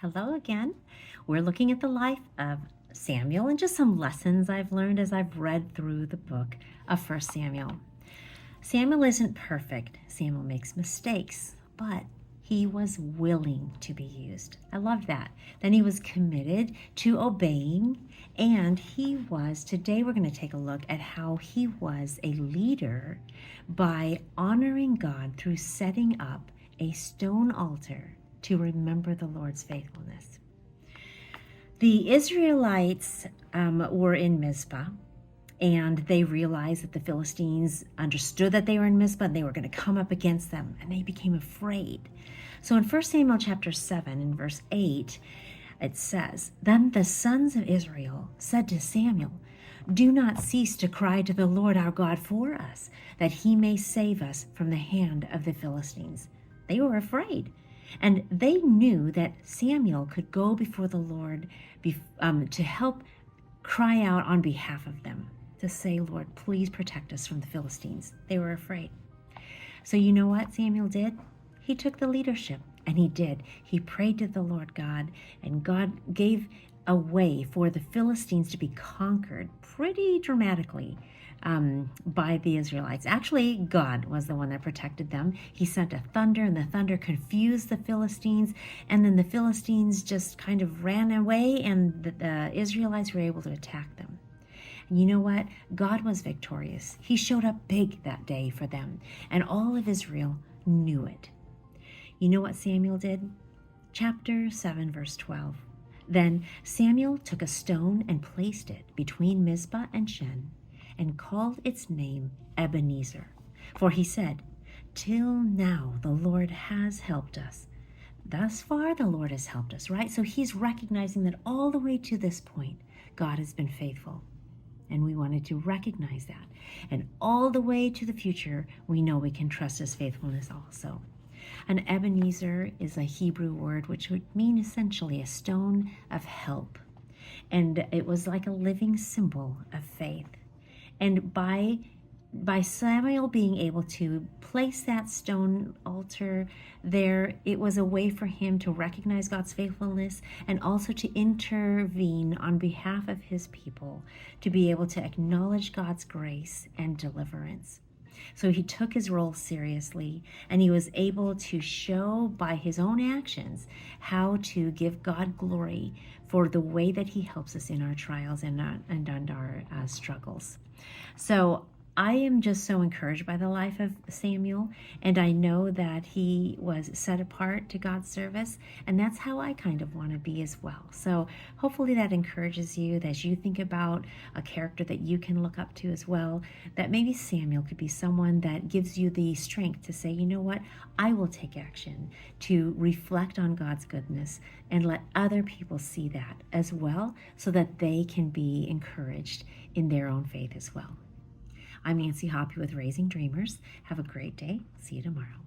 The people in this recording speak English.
Hello again. We're looking at the life of Samuel and just some lessons I've learned as I've read through the book of 1 Samuel. Samuel isn't perfect. Samuel makes mistakes, but he was willing to be used. I love that. Then he was committed to obeying, and today we're going to take a look at how he was a leader by honoring God through setting up a stone altar to remember the Lord's faithfulness. The Israelites were in Mizpah, and they realized that the Philistines understood that they were in Mizpah and they were going to come up against them, and they became afraid. So in 1 Samuel chapter 7 and verse 8, it says, "Then the sons of Israel said to Samuel, 'Do not cease to cry to the Lord our God for us, that he may save us from the hand of the Philistines.'" They were afraid. And they knew that Samuel could go before the Lord to help cry out on behalf of them, to say, "Lord, please protect us from the Philistines." They were afraid. So you know what Samuel did? He took the leadership, and he did. He prayed to the Lord God, and God gave a way for the Philistines to be conquered pretty dramatically by the Israelites. Actually, God was the one that protected them. He sent a thunder, and the thunder confused the Philistines, and then the Philistines just kind of ran away, and the Israelites were able to attack them. And you know what? God was victorious. He showed up big that day for them, and all of Israel knew it. You know what Samuel did? Chapter 7, verse 12. "Then Samuel took a stone and placed it between Mizpah and Shen, and called its name Ebenezer. For he said, 'Till now the Lord has helped us.'" Thus far the Lord has helped us, right? So he's recognizing that all the way to this point, God has been faithful. And we wanted to recognize that. And all the way to the future, we know we can trust his faithfulness also. An Ebenezer is a Hebrew word which would mean essentially a stone of help. And it was like a living symbol of faith. And by Samuel being able to place that stone altar there, it was a way for him to recognize God's faithfulness and also to intervene on behalf of his people, to be able to acknowledge God's grace and deliverance. So he took his role seriously, and he was able to show by his own actions how to give God glory for the way that he helps us in our trials and our struggles. So I am just so encouraged by the life of Samuel, and I know that he was set apart to God's service, and that's how I kind of want to be as well. So hopefully that encourages you as you think about a character that you can look up to as well, that maybe Samuel could be someone that gives you the strength to say, you know what, I will take action to reflect on God's goodness and let other people see that as well, so that they can be encouraged in their own faith as well. I'm Nancy Hoppy with Raising Dreamers. Have a great day. See you tomorrow.